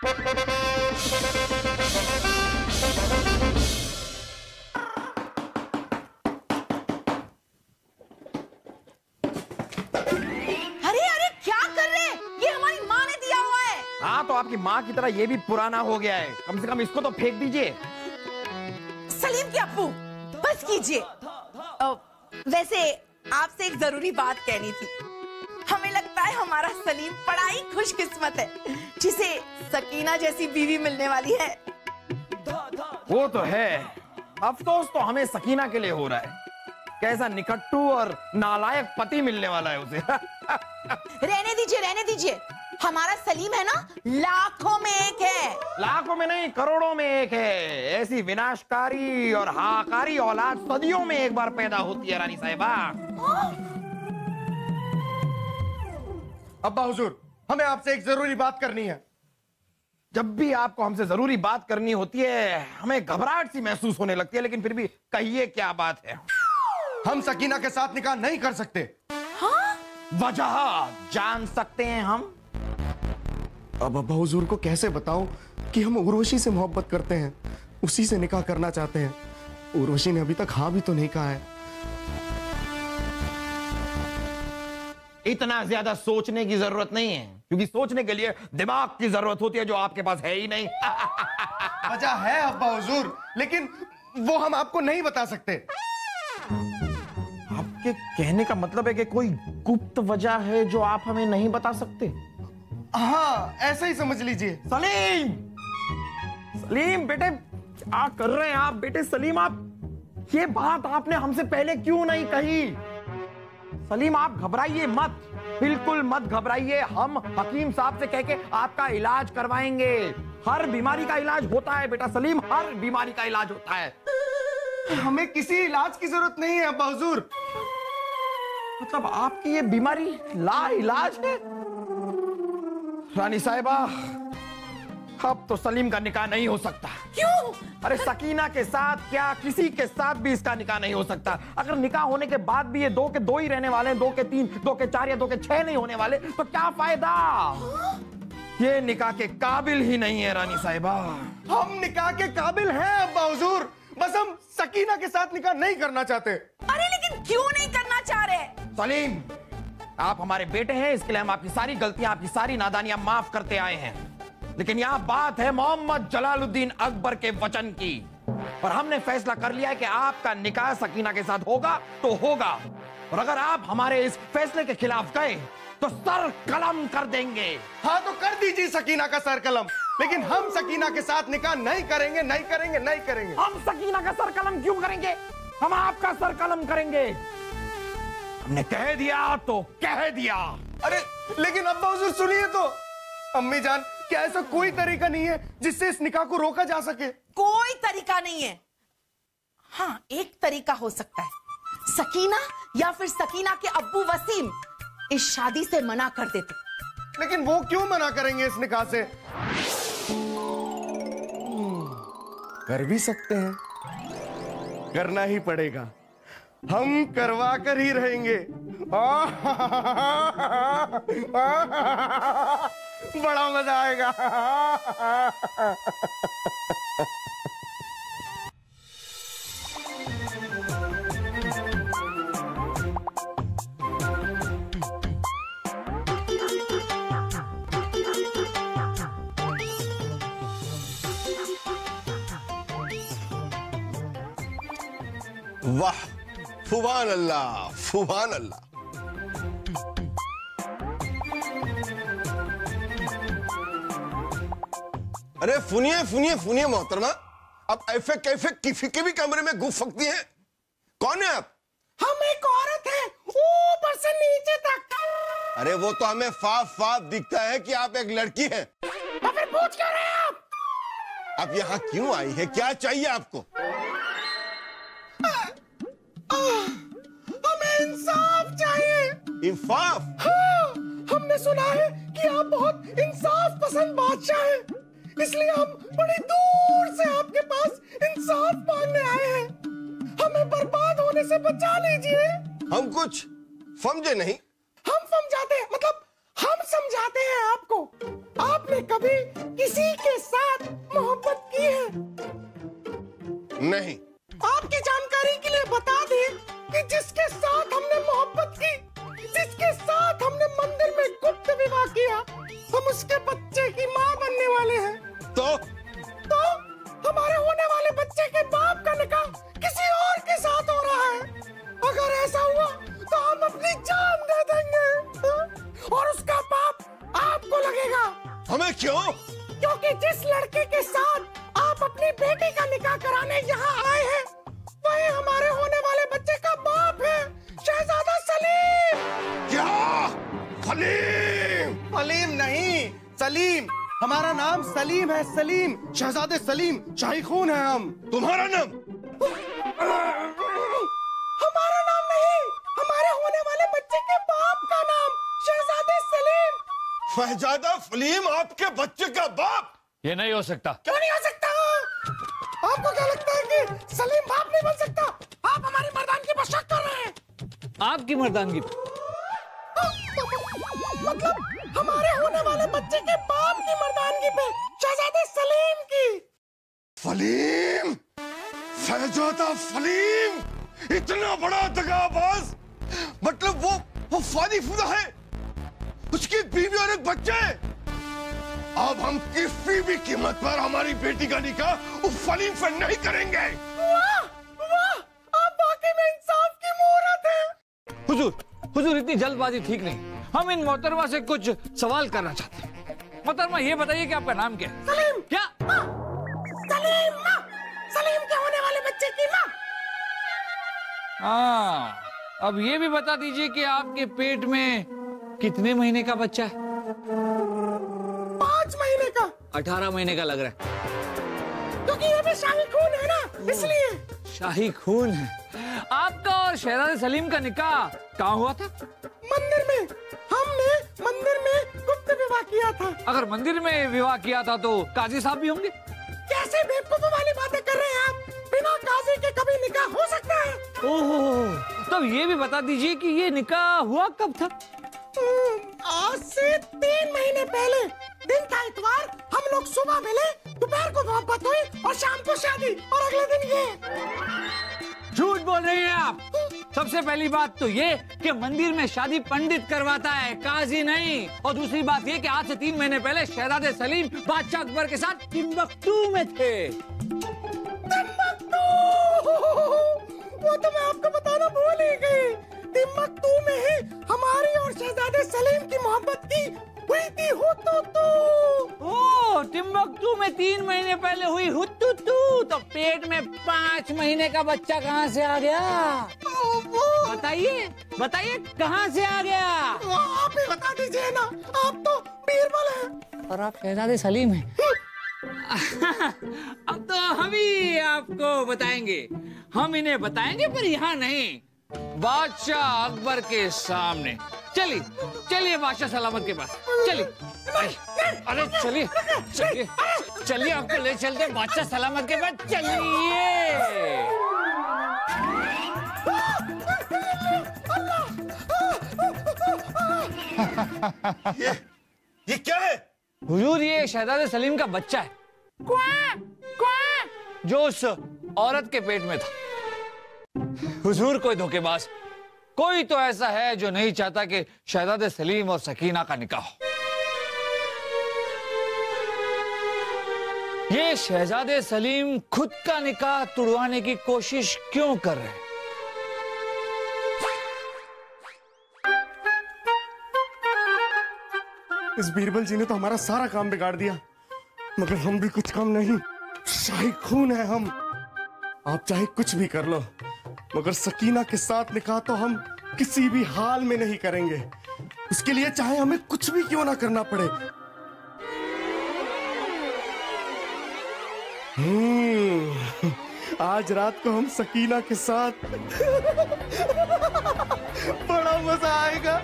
हाँ तो आपकी माँ की तरह ये भी पुराना हो गया है, कम से कम इसको तो फेंक दीजिए। सलीम के अब्बू बस कीजिए। वैसे आपसे एक जरूरी बात कहनी थी। हमें लगता है हमारा सलीम बड़ा ही खुशकिस्मत है जिसे सकीना जैसी बीवी मिलने वाली है। वो तो है, अफसोस तो हमें सकीना के लिए हो रहा है। कैसा निकट्टू और नालायक पति मिलने वाला है उसे। रहने दीजिए। हमारा सलीम है ना, लाखों में एक है। लाखों में नहीं, करोड़ों में एक है। ऐसी विनाशकारी और हाकारी औलाद सदियों में एक बार पैदा होती है रानी साहिबा। अब्बा हुजूर, हमें आपसे एक जरूरी बात करनी है। जब भी आपको हमसे जरूरी बात करनी होती है हमें घबराहट सी महसूस होने लगती है, लेकिन फिर भी कहिए क्या बात है। हम सकीना के साथ निकाह नहीं कर सकते। हाँ? वजह जान सकते हैं हम? अब अब्बा हुजूर को कैसे बताऊं कि हम उर्वशी से मोहब्बत करते हैं, उसी से निकाह करना चाहते हैं। उर्वशी ने अभी तक हाँ भी तो नहीं कहा है। इतना ज्यादा सोचने की जरूरत नहीं है, क्योंकि सोचने के लिए दिमाग की जरूरत होती है जो आपके पास है ही नहीं। वजह है अब्बा हुजूर, लेकिन वो हम आपको नहीं बता सकते। आपके कहने का मतलब है कि कोई गुप्त वजह है जो आप हमें नहीं बता सकते? हाँ, ऐसा ही समझ लीजिए। सलीम, सलीम बेटे क्या कर रहे हैं आप? बेटे सलीम, आप ये बात आपने हमसे पहले क्यों नहीं कही? सलीम आप घबराइए मत, बिल्कुल मत घबराइए। हम हकीम साहब से कह के आपका इलाज करवाएंगे। हर बीमारी का इलाज होता है बेटा सलीम, हर बीमारी का इलाज होता है। हमें किसी इलाज की जरूरत नहीं है अब्बा हुजूर। मतलब आपकी ये बीमारी ला इलाज है? रानी साहिबा, अब तो सलीम का निकाह नहीं हो सकता। क्यों? अरे सकीना के साथ क्या किसी के साथ भी इसका निकाह नहीं हो सकता। अगर निकाह होने के बाद भी ये 2 के 2 ही रहने वाले हैं, 2 के 3, 2 के 4 या 2 के 6 नहीं होने वाले, तो क्या फायदा? ये निकाह के काबिल ही नहीं है रानी साहिबा। हम निकाह के काबिल हैं अब्बा हुजूर, बस हम सकीना के साथ निकाह नहीं करना चाहते। अरे लेकिन क्यों नहीं करना चाह रहे? सलीम, आप हमारे बेटे हैं, इसके लिए हम आपकी सारी गलतियां, आपकी सारी नादानियां माफ करते आए हैं। लेकिन यहां बात है मोहम्मद जलालुद्दीन अकबर के वचन की, और हमने फैसला कर लिया है कि आपका निकाह सकीना के साथ होगा तो होगा, और अगर आप हमारे इस फैसले के खिलाफ गए तो सर कलम कर देंगे। हाँ तो कर दीजिए सकीना का सर कलम, लेकिन हम सकीना के साथ निकाह नहीं करेंगे, नहीं करेंगे, नहीं करेंगे। हम सकीना का सर कलम क्यों करेंगे? हम आपका सर कलम करेंगे। हमने कह दिया तो कह दिया। अरे लेकिन अब्बा हुजूर सुनिए तो। अम्मी जान, क्या ऐसा कोई तरीका नहीं है जिससे इस निकाह को रोका जा सके? कोई तरीका नहीं है। हाँ, एक तरीका हो सकता है, सकीना या फिर सकीना के अब्बू वसीम इस शादी से मना कर देते। लेकिन वो क्यों मना करेंगे इस निकाह से? कर भी सकते हैं, करना ही पड़ेगा। हम करवा कर ही रहेंगे। बड़ा मजा आएगा। वाह, सुभान अल्लाह, सुभान अल्लाह। अरे सुनिए सुनिए सुनिए मोहतरमा, अब ऐसे कैसे किसी के भी कमरे में घुस सकती हैं? कौन है आप? हम एक औरत हैं, ऊपर से नीचे तक। अरे वो तो हमें साफ साफ दिखता है कि आप एक लड़की हैं। तो फिर पूछ क्यों रहे हैं आप? आप यहाँ क्यों आई है? क्या चाहिए आपको? हमें इंसाफ चाहिए। इंसाफ? हाँ, हमने सुना है कि आप बहुत इंसाफ पसंद बादशाह हैं, इसलिए हम बड़ी दूर से आपके पास इंसाफ मांगने आए हैं। हमें बर्बाद होने से बचा लीजिए। हम कुछ समझे नहीं। हम समझाते हैं, मतलब हम समझाते हैं आपको। आपने कभी किसी के साथ मोहब्बत की है? नहीं। आपकी जानकारी के लिए बता दें कि जिसके साथ हमने मोहब्बत की, जिसके साथ हमने मंदिर में गुप्त विवाह किया, हम उसके बच्चे की माँ बनने वाले हैं। तो हमारे होने वाले बच्चे के बाप का निकाह किसी और के साथ हो रहा है। अगर ऐसा हुआ तो हम अपनी जान दे देंगे और उसका पाप आपको लगेगा। हमें क्यों? क्योंकि जिस लड़के के साथ आप अपनी बेटी का निकाह कराने यहाँ आए हैं, वही हमारे होने वाले बच्चे का बाप है, शहजादा सलीम। क्या? सलीम? सलीम नहीं, सलीम। हमारा नाम सलीम है, सलीम, शहजादे सलीम, शाही खून है हम। तुम्हारा नाम? हमारा नाम नहीं, हमारे होने वाले बच्चे के बाप का नाम, शहजादे सलीम। शहजादा सलीम आपके बच्चे का बाप? ये नहीं हो सकता। क्यों नहीं हो सकता? आपको क्या लगता है कि सलीम बाप नहीं बन सकता? आप हमारी मर्दानगी पर शक कर रहे हैं। आपकी मर्दानगी? मतलब हमारे होने वाले बच्चे के बाप की मर्दानगी पे, शहजादे सलीम की। सलीम? शहजादा सलीम इतना बड़ा दगाबाज? मतलब वो फादी-फुदा है, उसकी बीवी और एक बच्चे। अब हम किसी भी कीमत पर हमारी बेटी का निकाह उस सलीम से नहीं करेंगे। वाह वाह, आप वाकई में इंसाफ की मूरत हैं। हुजूर इतनी जल्दबाजी ठीक नहीं। हम इन मोहतरमा से कुछ सवाल करना चाहते हैं। मोहतरमा ये बताइए कि आपका नाम क्या है? सलीम। क्या? सलीम माँ, सलीम के होने वाले बच्चे की माँ। हाँ, अब ये भी बता दीजिए कि आपके पेट में कितने महीने का बच्चा है? 5 महीने का। 18 महीने का लग रहा है। क्योंकि ये भी शाही खून है ना, इसलिए। शाही खून है। आपका और शहजादे सलीम का निकाह कहाँ हुआ था? मंदिर में। हमने मंदिर में गुप्त विवाह किया था। अगर मंदिर में विवाह किया था तो काजी साहब भी होंगे। कैसे बेवकूफों वाली बातें कर रहे हैं आप? बिना काजी के कभी निकाह हो सकता है? ओह, तब ये भी बता दीजिए कि ये निकाह हुआ कब था? आज से 3 महीने पहले। दिन था इतवार, हम लोग सुबह मिले, दोपहर को मोहब्बत हुई और शाम को शादी, और अगले दिन ये। झूठ बोल रही हैं आप। सबसे पहली बात तो ये कि मंदिर में शादी पंडित करवाता है, काजी नहीं। और दूसरी बात ये कि आज से 3 महीने पहले शहजादे सलीम बादशाह अकबर के साथ टिम्बकटू में थे। टिम्बकटू! वो तो मैं आपको बताना भूल ही गई। टिम्बकटू में ही हमारी और शहजादे सलीम की मोहब्बत की हुई थी हुतुतू। ओह, टिम्बकटू में 3 महीने पहले हुई हुतुतू, तो पेट में 5 महीने का बच्चा कहाँ से आ गया? बताइए बताइए, कहाँ से आ गया? आप ही बता दीजिए ना, आप तो बीरबल हैं। और आप शहजादे सलीम हैं। अब तो हम ही आपको बताएंगे। हम इन्हें बताएंगे, पर यहाँ नहीं, बादशाह अकबर के सामने। चलिए चलिए बादशाह सलामत के पास चलिए। अरे चलिए चलिए चलिए, आपको ले चलते बादशाह सलामत के पास। चलिए। ये क्या है? हुजूर, ये शहजादे सलीम का बच्चा है। क्वां, क्वां, जो उस औरत के पेट में था। हुजूर, कोई धोखेबाज, कोई तो ऐसा है जो नहीं चाहता कि शहजादे सलीम और सकीना का निकाह हो। ये शहजादे सलीम खुद का निकाह तुड़वाने की कोशिश क्यों कर रहे हैं? इस बीरबल जी ने तो हमारा सारा काम बिगाड़ दिया, मगर हम भी कुछ कम नहीं। शाही खून है हम। आप चाहे कुछ भी कर लो, मगर सकीना के साथ निकाह तो हम किसी भी हाल में नहीं करेंगे। उसके लिए चाहे हमें कुछ भी क्यों ना करना पड़े। आज रात को हम सकीना के साथ बड़ा मजा आएगा।